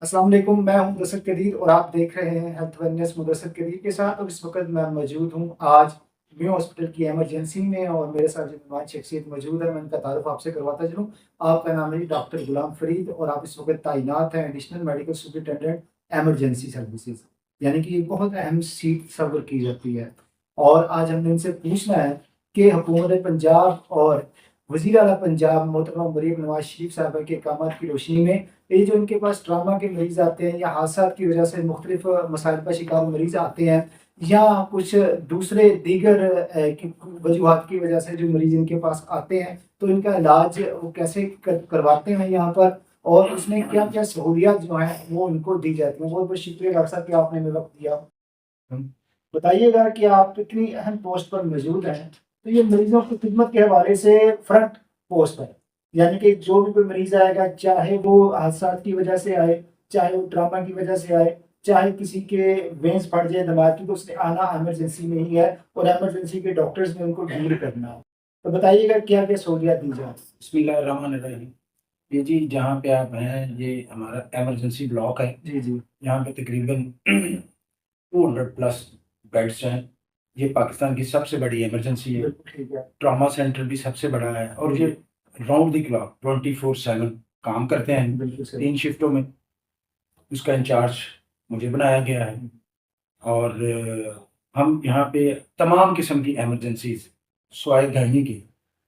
अस्सलाम वालेकुम, मैं हूं मुदस्सिर कदीर और आप देख रहे हैं हेल्थ वेलनेस मुदस्सिर कदीर के साथ। और इस वक्त मैं मौजूद हूं आज म्यू हॉस्पिटल की इमरजेंसी में और मेरे साथ जो मेहमान शख्सियत मौजूद है मैं उनका तारुफ आपसे करवाता चलूं। आपका नाम है डॉक्टर गुलाम फरीद और आप इस वक्त तैनात हैं additional medical superintendent emergency services, यानी कि ये बहुत अहम सीट सर्व की जाती है। और आज हमने इनसे पूछना है कि हुकूमत पंजाब और वज़ीर आला पंजाब मोहतरमा मरीम नवाज शरीफ साहबा के अहकामात की रोशनी में ये जो इनके पास ट्रामा के मरीज़ आते हैं या हादसा की वजह से मुख्तलिफ मसाइल का शिकार मरीज़ आते हैं या कुछ दूसरे दीगर वजूहत की वजह से जो मरीज़ इनके पास आते हैं, तो इनका इलाज वो कैसे करवाते हैं यहाँ पर और उसमें क्या क्या सहूलियात जो हैं वो उनको दी जाती हैं। बहुत बहुत शुक्रिया डॉक्टर साहब कि आपने हमें वक्त दिया। हम बताइएगा कि आप इतनी अहम पोस्ट पर मौजूद हैं, तो ये मरीजों की खिदमत के हवाले से फ्रंट पोस्ट है, यानी कि जो भी कोई मरीज आएगा, चाहे वो हादसा की वजह से आए, चाहे वो ट्रामा की वजह से आए, चाहे किसी के वेंस फट जाए दिमाग की, तो उसने आना इमरजेंसी में ही है और इमरजेंसी के डॉक्टर्स ने उनको डील करना हो। तो बताइएगा क्या क्या सहूलियात दी जाए। बिस्मिल्लाहिर्रहमानिर्रहीम। ये जी जहाँ पे आप हैं ये हमारा इमरजेंसी ब्लॉक है। जी जी। यहाँ पे तकरीबन 200 प्लस बेड्स हैं। ये पाकिस्तान की सबसे बड़ी इमरजेंसी है। बिल्कुल ठीक है। ट्रॉमा सेंटर भी सबसे बड़ा है और ये राउंड द क्लॉक 24/7 काम करते हैं बिल्कुल सही। 3 शिफ्टों में। उसका इंचार्ज मुझे बनाया गया है और हम यहाँ पे तमाम किस्म की इमरजेंसीज़ सवाए गायनी की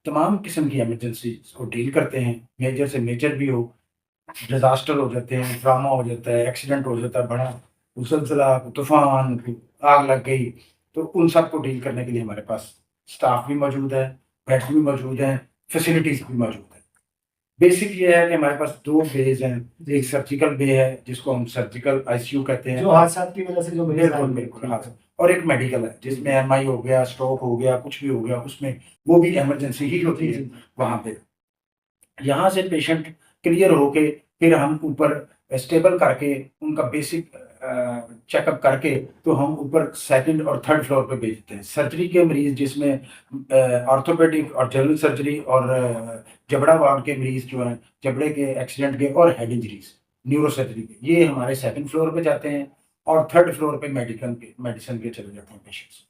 तमाम किस्म की इमरजेंसीज़ को डील करते हैं। मेजर से मेजर भी हो, डिज़ास्टर हो जाते हैं, ट्रॉमा हो जाता है, एक्सीडेंट हो जाता है बड़ा, ज़लज़ला, तूफ़ान, आग लग गई, तो उन सब को डील करने के लिए हमारे पास स्टाफ भी मौजूद है, बेड्स भी मौजूद हैं, फैसिलिटीज़ भी मौजूद हैं। बेसिक ये है कि हमारे पास 2 बेज़ हैं, एक सर्जिकल बे है जिसको हम सर्जिकल आईसीयू कहते हैं जो और हादसा की वजह से जो मरीज बिल्कुल, आएंगे, बिल्कुल, हाँ। ठीक है। और एक मेडिकल है जिसमें एमआई हो गया, स्ट्रोक हो गया, कुछ भी हो गया उसमें वो भी इमरजेंसी ही होती जी है जी। वहाँ पे। यहाँ से पेशेंट क्लियर होके फिर हम ऊपर स्टेबल करके उनका बेसिक चेकअप करके तो हम ऊपर सेकंड और थर्ड फ्लोर पे भेजते हैं। सर्जरी के मरीज़ जिसमें ऑर्थोपेडिक और जनरल सर्जरी और जबड़ा वार्ड के मरीज़ जो हैं, जबड़े के एक्सीडेंट के और हेड इंजरीज़, न्यूरो सर्जरी के, ये हमारे सेकंड फ्लोर पे जाते हैं और थर्ड फ्लोर पे मेडिसिन के चले जाते हैं पेशेंट्स।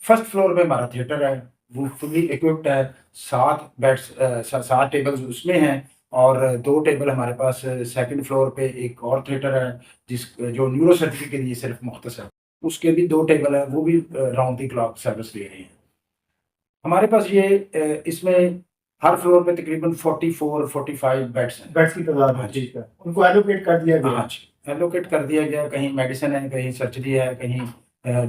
फर्स्ट फ्लोर पे हमारा थिएटर है, वो फुल्ली इक्विप्ड है, 7 बेड्स 7 टेबल्स उसमें हैं और 2 टेबल हमारे पास सेकंड फ्लोर पे एक और थिएटर है, जो न्यूरो सर्जरी के लिए सिर्फ़ मुख्तस है। उसके भी 2 टेबल हैं, वो भी राउंड द क्लॉक सर्विस दे रहे हैं। हमारे पास ये इसमें हर फ्लोर पे तकरीबन 44-45 बेड्स हैं। बेड्स की तादाद है, हाँ जी। ठीक है। उनको एलोकेट कर दिया गया हाँ है। जी, एलोकेट कर दिया गया है, कहीं मेडिसिन है, कहीं सर्जरी है, कहीं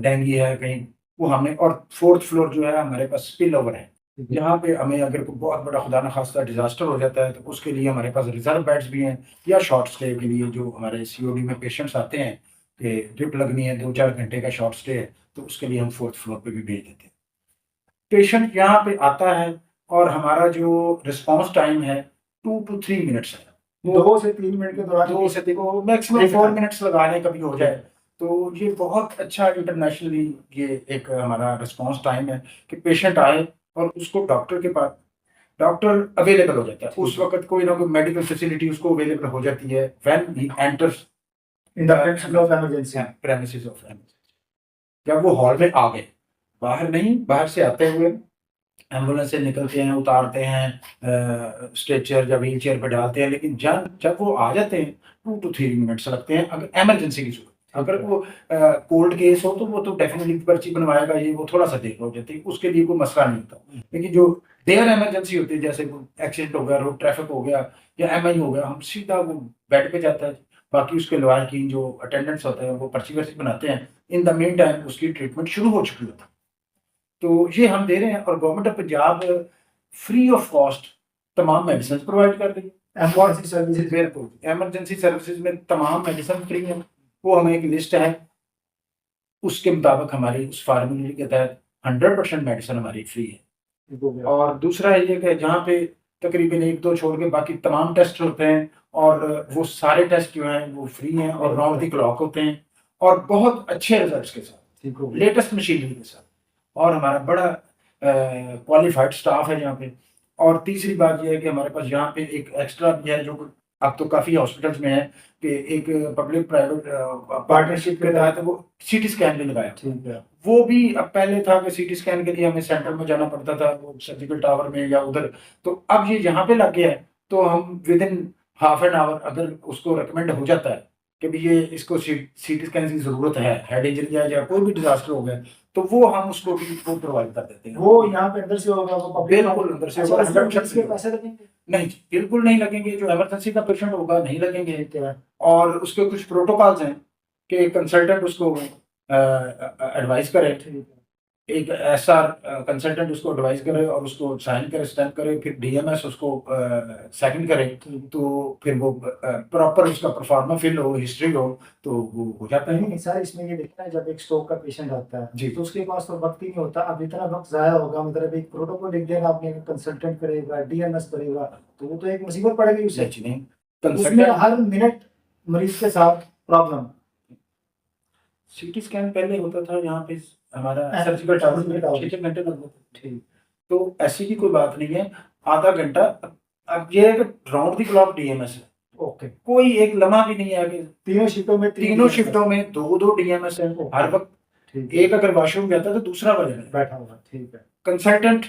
डेंगू है, कहीं वो हमने और 4th फ्लोर जो है हमारे पास स्पिल ओवर है। ठीक है। जहाँ पे हमें अगर कोई बहुत बड़ा खुदा ना खास्ता डिज़ास्टर हो जाता है, तो उसके लिए हमारे पास रिज़र्व बेड्स भी हैं या शॉर्ट स्टे के लिए जो हमारे सीओडी में पेशेंट्स आते हैं कि ड्रिप लगनी है, 2-4 घंटे का शॉर्ट स्टे है, तो उसके लिए हम 4th फ्लोर पे भी भेज देते हैं। पेशेंट यहाँ पे आता है और हमारा जो रिस्पॉन्स टाइम है 2 टू 3 मिनट्स है। वो 2 से 3 मिनट के दौरान 2 से देखो मैक्सिमम 4 मिनट्स लगा लें कभी हो जाए। तो ये बहुत अच्छा इंटरनेशनली ये एक हमारा रिस्पॉन्स टाइम है कि पेशेंट आए और उसको डॉक्टर के पास डॉक्टर अवेलेबल हो जाता है। उस वक़्त कोई ना कोई मेडिकल फैसिलिटी उसको अवेलेबल हो जाती है when he enters in the prediction of emergency. Premises of emergency. जब वो हॉल में आ गए, बाहर नहीं, बाहर से आते हुए एम्बुलेंस से निकलते हैं, उतारते हैं, स्ट्रेचर या व्हीलचेयर पे डालते हैं, लेकिन जब जब वो आ जाते हैं 2 टू 3 मिनट्स लगते हैं अगर इमरजेंसी की सूरत। अगर वो कोल्ड केस हो तो वो तो डेफिनिटली पर्ची बनवाएगा, ये वो थोड़ा-सा देर हो जाती है, उसके लिए कोई मसला नहीं होता। लेकिन जो डेयर इमरजेंसी होती है जैसे कोई एक्सीडेंट हो गया, रोड ट्रैफिक हो गया या एमआई हो गया, हम सीधा वो बेड पे जाता है। बाकी उसके लॉयर जो अटेंडेंट्स होते हैं वो पर्ची-वर्ची बनाते हैं। इन द मीन टाइम उसकी ट्रीटमेंट शुरू हो चुकी होती है। तो ये हम दे रहे हैं और government of Punjab free of cost तमाम मेडिसिन प्रोवाइड कर रही है। Ambulance services. बिल्कुल, इमरजेंसी सर्विसेज में तमाम मेडिसिन फ्री है। वो हमें एक लिस्ट है, उसके मुताबिक हमारी उस फार्मूले के तहत 100% मेडिसिन हमारी फ्री है। और दूसरा ये कि जहाँ पे तकरीबन 1-2 छोड़ के बाकी तमाम टेस्ट होते हैं और वो सारे टेस्ट जो हैं वो फ्री हैं और राउंड द क्लॉक होते हैं और बहुत अच्छे रिजल्ट्स के साथ, ठीक हो गया। लेटेस्ट मशीनरी के साथ। और हमारा बड़ा क्वालिफाइड स्टाफ है यहाँ पे। और तीसरी बात ये है कि हमारे पास यहाँ पे एक एक्स्ट्रा भी है जो अब तो काफी हॉस्पिटल्स में है कि एक पब्लिक प्राइवेट पार्टनरशिप के तहत वो सीटी स्कैन भी लगाया। ठीक है। वो भी अब पहले था कि सीटी स्कैन के लिए हमें सेंटर में जाना पड़ता था, वो सर्जिकल टावर में या उधर, तो अब ये यहाँ पे लग गया है, तो हम with in half an hour अगर उसको रिकमेंड हो जाता है कि भी ये इसको सीटी स्कैन की जरूरत है, हेड इंजरी है या कोई भी डिजास्टर हो गया, तो वो हम उसको भी वो प्रोवाइड कर देते हैं। वो यहाँ पे अंदर से होगा, वो पब्लिक बिल्कुल अंदर से अच्छा, होगा, उसमें 100% इसके पैसे लगेंगे? नहीं जी, बिल्कुल नहीं लगेंगे। जो इमरजेंसी का पेशेंट होगा नहीं लगेंगे। ठीक है। और उसके कुछ प्रोटोकॉल्स हैं कि कंसल्टेंट उसको एडवाइस करे, ठीक है। एक एसआर कंसल्टेंट उसको एडवाइस करे और उसको साइन करे, स्टैम्प करे, फिर डीएमएस उसको सेकंड करे, ठीक। तो फिर वो प्रॉपर उसका परफॉर्मा फिल हो, हिस्ट्री हो, तो वो हो जाता है। नहीं सर, इसमें ये देखना है, जब एक स्ट्रोक का पेशेंट आता है जी। तो उसके पास तो वक्त ही नहीं होता। अब इतना वक्त जाया होगा, मतलब एक प्रोटोकॉल लिख देगा आपने, कंसल्टेंट करेगा, डीएमएस करेगा, तो वो तो एक मुसीबत पड़ेगी उसे। नहीं जी, नहीं, उसमें कंसल्टेंट हर मिनट मरीज के साथ प्रॉब्लम। सीटी स्कैन पहले होता था यहाँ पे हमारा सर्जिकल टावर में 6 घंटे लगते थे। ठीक। तो ऐसी की कोई बात नहीं है, आधा घंटा। अब ये है कि राउंड द क्लॉक डीएमएस है, ओके। कोई एक लम्हा भी नहीं है कि तीनों शिफ्टों में तीनों शिफ्टों में दो डीएमएस है हर वक्त। ठीक। एक अगर वॉशरूम जाता है तो दूसरा वजन बैठा हुआ। ठीक है। कंसल्टेंट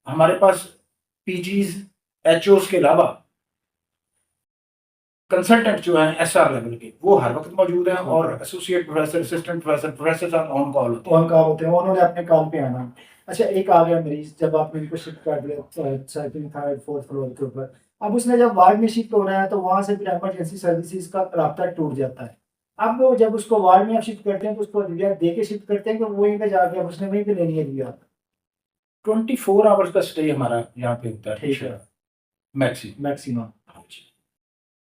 हमारे पास पीजीज एचओस के अलावा कंसल्टेंट जो है एसआर लेवल के वो हर वक्त मौजूद हैं, और associate professor, assistant professor, professor on call होते हैं। ऑन कॉल होते हैं, उन्होंने अपने कॉल पे आना। अच्छा, एक आ गया मरीज, जब आपने इनको शिफ्ट कर दिया सेकंड थर्ड फोर्थ फ्लोर के ऊपर, अब उसने जब वार्ड में शिफ्ट हो रहा है तो वहां से फिर इमरजेंसी सर्विसेज का रास्ता टूट जाता है। अब वो जब उसको वार्ड में आप शिफ्ट करते हैं तो उसको रिया दे के शिफ्ट करते हैं कि वहीं पे जाके अब उसने वहीं पे लेनी है रिया? 24 आवर्स का स्टे हमारा यहाँ पे होता है। ठीक है। मैक्सिमम। मैक्सिमम।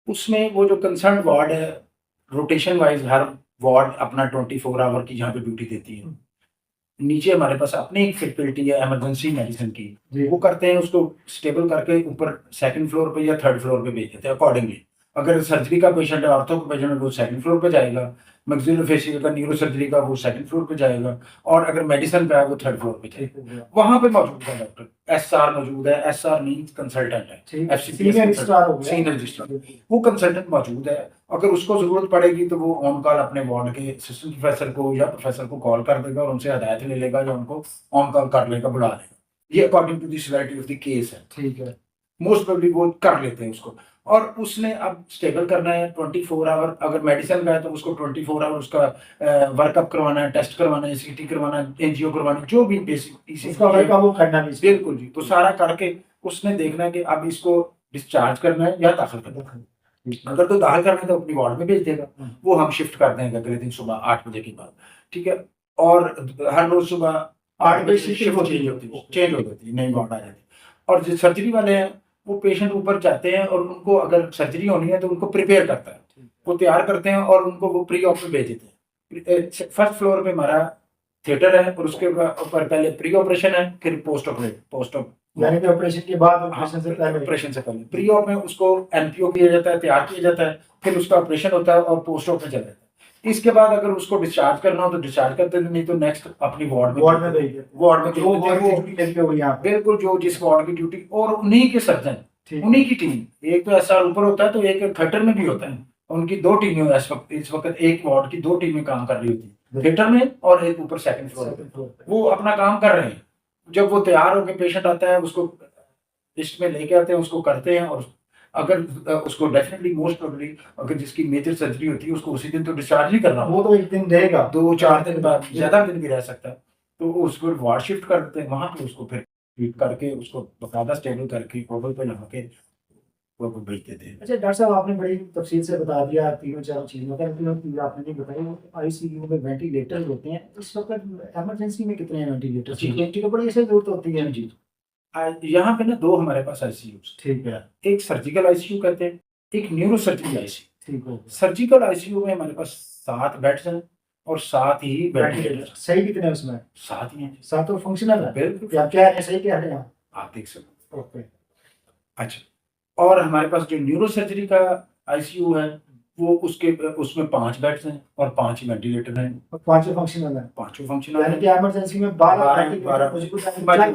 उसमें वो जो कंसर्न वार्ड है, रोटेशन वाइज हर वार्ड अपना 24 आवर की यहाँ पे ड्यूटी देती है। नीचे हमारे पास अपनी एक फैसिलिटी है इमरजेंसी मेडिसिन की, वो करते हैं, उसको स्टेबल करके ऊपर सेकंड फ्लोर पे या थर्ड फ्लोर पे भेज देते हैं अकॉर्डिंगली। अगर सर्जरी का पेशेंट है, ऑर्थो का पेशेंट है, वो सेकंड फ्लोर पे जाएगा, मैक्सिलोफेशियल का, न्यूरो सर्जरी का वो सेकंड फ्लोर पे जाएगा, और अगर मेडिसिन का है वो थर्ड फ्लोर पे जाएगा। वहां पे मौजूद है डॉक्टर, एसआर मौजूद है। एसआर मींस कंसल्टेंट है, सीनियर रजिस्ट्रार हो गया। सीनियर रजिस्ट्रार, वो कंसल्टेंट मौजूद है। अगर उसको जरूरत पड़ेगी तो वो ऑन कॉल अपने वार्ड के असिस्टेंट प्रोफेसर को या प्रोफेसर को कॉल कर देगा और उनसे हदायत ले लेगा, या उनको ऑन कॉल कर लेगा, बुला लेगा। ये according to the severity of the case है। ठीक है। मोस्ट प्रोबेबली वो कर लेते हैं उसको। और उसने अब स्टेबल करना है 24 आवर। अगर मेडिसिन का है तो उसको 24 आवर उसका वर्कअप करवाना है, टेस्ट करवाना है, सीटी करवाना है, एनजीओ करवाना है, जो भी बेसिक उसका वर्कअप वो करना भी। बिल्कुल जी, तो सारा करके उसने देखना है कि अब इसको डिस्चार्ज करना है या दाखिल करना है। अगर तो दाखिल करना है तो अपनी वार्ड में भेज देगा, वो हम शिफ्ट कर देंगे अगले दिन सुबह 8 बजे के बाद। ठीक है। और हर रोज सुबह 8 बजे शिफ्ट चेंज होती है, नई वार्ड आ जाती है। और जो सर्जरी वाले हैं वो पेशेंट ऊपर जाते हैं और उनको अगर सर्जरी होनी है तो उनको प्रिपेयर करता है, वो तैयार करते हैं और उनको वो प्री ऑप में भेज देते हैं। फर्स्ट फ्लोर पे हमारा थिएटर है और उसके ऊपर पहले प्री ऑपरेशन है, फिर पोस्ट ऑप यानी कि ऑपरेशन के बाद, ऑपरेशन से पहले प्री ऑप में उसको एमपीओ किया जाता है, तैयार किया जाता है, फिर उसका ऑपरेशन होता है और पोस्ट ऑप में चला जाता है। इसके बाद अगर उसको डिस्चार्ज करना हो तो डिस्चार्ज करते हैं, नहीं तो नेक्स्ट अपनी वार्ड में बिल्कुल जो जिस वार्ड की ड्यूटी, और उन्हीं के सर्जन, उन्हीं की टीम, एक तो ऐसा ऊपर होता है तो एक थिएटर में भी होता है। उनकी 2 टीमें इस वक्त एक वार्ड की 2 टीमें काम कर रही होती है, थिएटर में और एक ऊपर सेकंड फ्लोर। वो अपना काम कर रहे हैं। जब वो तैयार होकर पेशेंट आता है उसको लिस्ट में लेके आते हैं, उसको करते हैं, और अगर उसको डेफिनेटली मोस्ट प्रोबेबली अगर जिसकी मेजर सर्जरी होती है उसको उसी दिन तो डिस्चार्ज नहीं करना, वो तो एक दिन रहेगा, 2-4 दिन बाद, ज्यादा दिन भी रह सकता है, तो उसको वार्ड शिफ्ट कर देते हैं। वहां पे उसको फिर ट्रीट करके उसको बकायदा स्टेबल करके टेबल पे लगा के वो भेज देते हैं। अच्छा डॉक्टर साहब, आपने बड़ी तफसील से बता दिया तीनों चार चीज़ों का, लेकिन चीज़ आपने नहीं बताई, आईसीयू में वेंटिलेटर होते हैं इस वक्त इमरजेंसी में कितने वेंटिलेटर? जी तो बड़ी ऐसी जरूरत होती है जी। यहाँ पे ना 2 हमारे पास आईसीयू। ठीक है। एक सर्जिकल आईसीयू कहते हैं, एक न्यूरो सर्जरी आईसीयू। ठीक है। सर्जिकल आईसीयू में हमारे पास 7 बेड्स हैं और 7 ही वेंटिलेटर। सही कितने उसमें? 7 ही हैं। 7 तो फंक्शनल है बिल्कुल। क्या है, सही क्या है आप देख सकते। ओके। अच्छा, और हमारे पास जो न्यूरो सर्जरी का आईसीयू है वो उसमें 5 बेड्स हैं और 5 ही वेंटिलेटर हैं और 5 फंक्शनल है। 5 फंक्शनल यानी कि इमरजेंसी में 12 12 मौजूद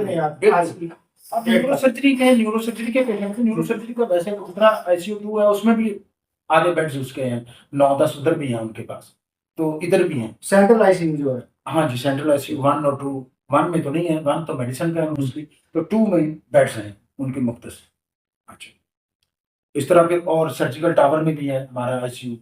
हैं। अब न्यूरोसर्जरी के पेशेंट, न्यूरोसर्जरी का वैसे दूसरा ICU 2 है, उसमें भी आधे बेड्स उसके हैं, 9-10 उधर भी हैं उनके पास, तो इधर भी हैं। सेंट्रल आईसीयू जो है, हाँ जी, सेंट्रल ICU 1 और 2, 1 में तो नहीं है, 1 तो मेडिसिन का है मोस्टली, तो 2 में बेड्स हैं उनके मुख्तस। अच्छा, इस तरह के और सर्जिकल टावर में भी है हमारा ICU।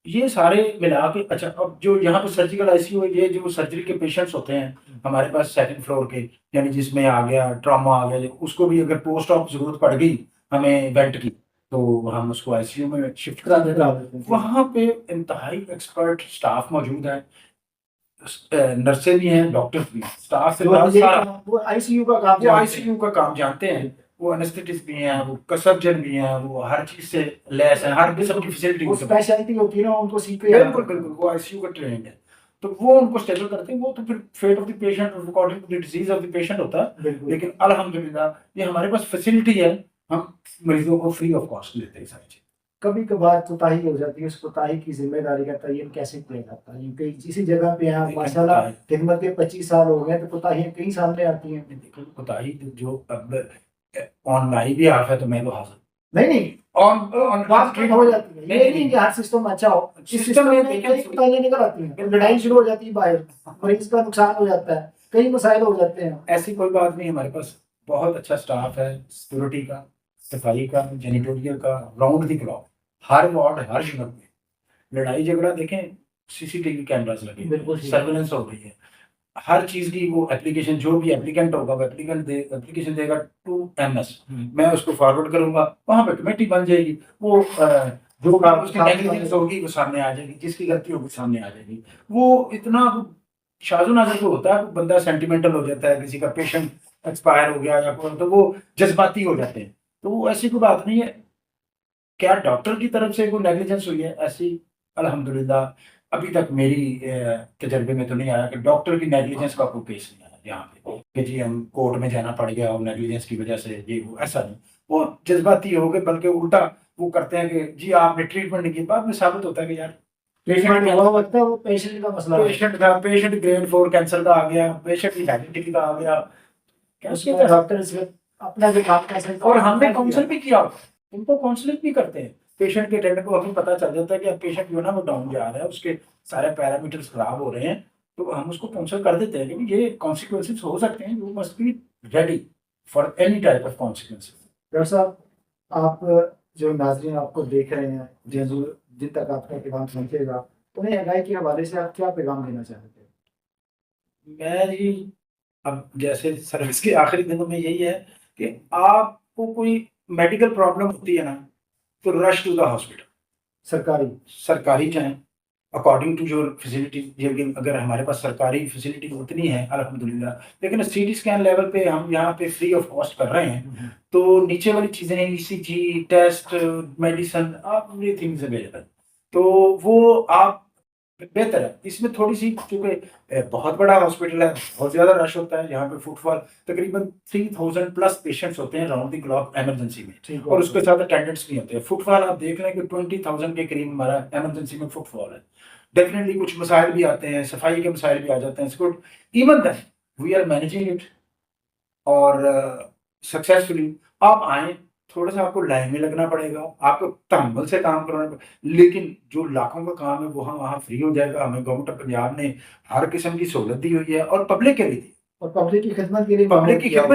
ये सारे मिला के अच्छा, अब जो यहाँ पे सर्जिकल ICU है, ये जो सर्जरी के पेशेंट्स होते हैं हमारे पास सेकंड फ्लोर के, यानी जिसमें आ गया ट्रॉमा आ गया, उसको भी अगर पोस्ट ऑप जरूरत पड़ गई हमें वेंट की, तो हम उसको ICU में शिफ्ट करा देते हैं। वहाँ पे इंतहाई एक्सपर्ट स्टाफ मौजूद है, नर्सें भी हैं, डॉक्टर्स भी हैं, स्टाफ से सारा वो आईसीयू का काम वो ICU का काम जानते हैं, वो एनेस्थेटिस्ट भी हैं, वो सर्जन भी हैं, वो हर चीज से लैस हैं, हर किस्म की फैसिलिटी वो स्पेशलिटी होती है ना, उनको सीखे बिल्कुल बिल्कुल, वो ICU का ट्रेंड है, तो वो उनको स्टेबल करते हैं। वो तो फिर fate of the patient according to the disease of the patient होता है, लेकिन अल्हम्दुलिल्लाह ये हमारे पास फैसिलिटी है, हम मरीजों को फ्री ऑफ कॉस्ट देते हैं सारी चीज। कभी कभार कोताही हो जाती है, उस कोताही की जिम्मेदारी का तयन कैसे किया जाता है? क्योंकि इसी जगह पे यहाँ माशाल्लाह खिदमत के 25 साल हो गए, तो कोताहियाँ कई सामने आती हैं। देखो कोताही जो अब ऑन माई भी हाफ है, तो मैं तो हाजिर नहीं ऑन बात ठीक हो जाती है, ये नहीं कि हर सिस्टम अच्छा हो, इस सिस्टम में कई कोताहियाँ निकल आती हैं, लड़ाई शुरू हो जाती है बाहर, मरीज का नुकसान हो जाता है, कई मसाइल हो जाते हैं। ऐसी कोई बात नहीं, हमारे पास बहुत अच्छा स्टाफ है, सिक्योरिटी का, सफाई का, जेनिटोरियल का, round the clock, her ward her unit में लड़ाई झगड़ा देखें, CCTV कैमरास लगे, बिल्कुल सर्वेलेंस हो रही है, हर चीज की वो एप्लीकेशन, जो भी एप्लीकेंट होगा वो एप्लीकेशन देगा टू MS, मैं उसको फॉरवर्ड करूंगा, वहां पे कमेटी बन जाएगी, वो जो काम उसकी नेग्लिजेंस होगी वो सामने आ जाएगी, जिसकी गलती होगी सामने आ जाएगी। वो इतना शाजो नाजर को होता है, बंदा सेंटिमेंटल हो जाता है, किसी का पेशेंट एक्सपायर हो गया या कोई, तो वो जज्बाती हो जाते हैं, तो वो ऐसी कोई बात नहीं है। क्या डॉक्टर की तरफ से कोई नेग्लिजेंस हुई है ऐसी? अल्हम्दुलिल्लाह अभी तक मेरी तजर्बे में तो नहीं आया कि डॉक्टर की नेग्लिजेंस का कोई केस नहीं आया यहाँ पे कि जी हम कोर्ट में जाना पड़ गया और नेग्लिजेंस की वजह से ये वो, ऐसा नहीं। वो जज्बाती हो गए, बल्कि उल्टा वो करते हैं कि जी आपने ट्रीटमेंट नहीं की, बाद में साबित होता है कि यार ट्रीटमेंट हुआ होता है, वो पेशेंट का मसला है। पेशेंट ग्रेड 4 कैंसर का आ गया, पेशेंट की हेपेटाइटिस का आ गया, उसमें डॉक्टर सिर्फ अपना जो काम कर सकते, और हमने काउंसिल भी किया, उनको काउंसलिंग भी करते हैं। पेशेंट के अटेंडेंट को हमें पता चल जाता है कि अब पेशेंट जो है ना वो डाउन जा रहा है, उसके सारे पैरामीटर्स खराब हो रहे हैं, तो हम उसको काउंसिल कर देते हैं कि ये कॉन्सिक्वेंसेस हो सकते हैं, you must be ready for any type of consequences. Doctor साहब, आप जो नाज़रीन आपको देख रहे हैं, जिन तक आपका पैगाम पहुंचेगा, उन्हें अगाई के हवाले से आप क्या पैगाम देना चाहते हैं? मैं जी, अब जैसे सर्विस के आखिरी दिनों में यही है कि आपको कोई मेडिकल प्रॉब्लम होती है ना, तो रश टू द हॉस्पिटल, सरकारी जाएं, अकॉर्डिंग टू योर फैसिलिटी। लेकिन अगर हमारे पास सरकारी फैसिलिटी उतनी है अल्हम्दुलिल्लाह, लेकिन CT स्कैन लेवल पे हम यहाँ पे फ्री ऑफ कॉस्ट कर रहे हैं, तो नीचे वाली चीज़ें ECG टेस्ट, मेडिसिन, आप एवरीथिंग अवेलेबल, तो वो आप बेहतर है। इसमें थोड़ी सी चूंकि बहुत बड़ा हॉस्पिटल है, बहुत ज़्यादा रश होता है, यहाँ पे फुटफॉल तकरीबन 3000 प्लस पेशेंट्स होते हैं राउंड द क्लॉक इमरजेंसी में, और उसके साथ अटेंडेंट्स भी होते हैं। फुटफॉल आप देख लें कि 20,000 के करीब हमारा इमरजेंसी में फुटफॉल है। डेफिनेटली कुछ मसाइल भी आते हैं, सफाई के मसाइल भी आ जाते हैं, good, even that we are managing it, और सक्सेसफुली आप आए, थोड़ा सा आपको लाइन में लगना पड़ेगा, आपको तहम्मुल से काम करना पड़ेगा, लेकिन जो लाखों का काम है वो हम वहाँ फ्री हो जाएगा। हमें गवर्नमेंट ऑफ पंजाब ने हर किस्म की सहूलत दी हुई है, और पब्लिक के लिए दी, और पब्लिक की खिदमत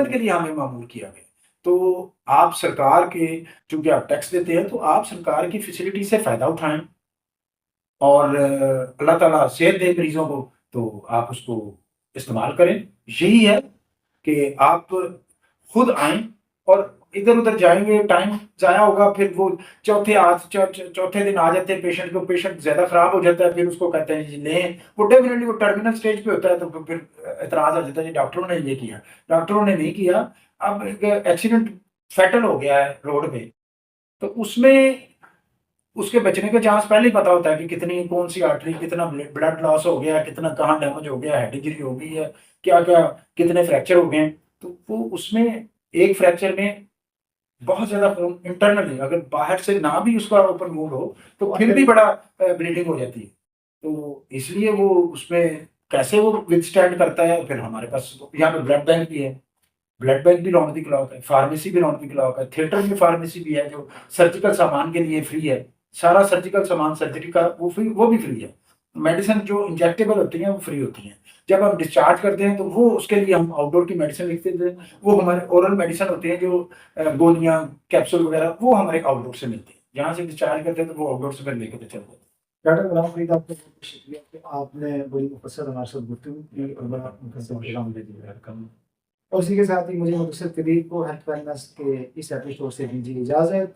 के लिए हमें मामूल किया गया। तो आप सरकार के, चूंकि आप टैक्स देते हैं, तो आप सरकार की फैसिलिटी से फायदा उठाएं, और अल्लाह ताला सेहत दे मरीजों को, तो आप उसको इस्तेमाल करें। यही है कि आप खुद आएं, और इधर उधर जाएंगे टाइम जाया होगा, फिर वो चौथे दिन आ जाते हैं पेशेंट को, पेशेंट ज्यादा खराब हो जाता है, फिर उसको कहते हैं जी लें, वो डेफिनेटली वो टर्मिनल स्टेज पे होता है, तो फिर एतराज आ जाता है जी डॉक्टरों ने ये किया, डॉक्टरों ने नहीं किया। अब एक्सीडेंट फैटल हो गया है रोड पे, तो उसमें उसके बचने का चांस पहले ही पता होता है कि कितनी कौन सी आर्टरी, कितना ब्लड लॉस हो गया है, कितना कहाँ डैमेज हो गया है, हेड इंजरी हो गई है, क्या क्या कितने फ्रैक्चर हो गए हैं, तो वो उसमें एक फ्रैक्चर में बहुत ज्यादा खून इंटरनली, अगर बाहर से ना भी उसका ओपन मूव हो, तो फिर भी बड़ा ब्लीडिंग हो जाती है। तो इसलिए वो उसमें कैसे वो विथस्टैंड करता है, फिर हमारे पास यहाँ पे ब्लड बैंक भी है, ब्लड बैंक भी राउंड द क्लॉक है, फार्मेसी भी राउंड द क्लॉक है, थिएटर में फार्मेसी भी है जो सर्जिकल सामान के लिए फ्री है। सारा सर्जिकल सामान सर्जरी का वो भी फ्री है। मेडिसिन जो इंजेक्टेबल होती हैं वो फ्री होती हैं। जब हम डिस्चार्ज करते हैं तो वो उसके लिए हम आउटडोर की मेडिसिन लिखते थे। वो हमारे ओरल मेडिसिन होते हैं जो गोलियां कैप्सूल वगैरह वो हमारे आउटडोर से मिलती है। जहाँ से डिस्चार्ज करते हैं तो वो आउटडोर से फिर लेकर चलते हैं। डॉक्टर गुलाम फरीद, आपका बहुत बहुत शुक्रिया कि आपने बड़ी मुफस्सल हमारे साथ गुफ्तगू की और बड़ा मुफस्सल पैगाम दे दिया। और इसी के साथ ही मुझे मुदस्सिर कदीर को हेल्थ वेलनेस के इस एपिसोड से दीजिए इजाज़त।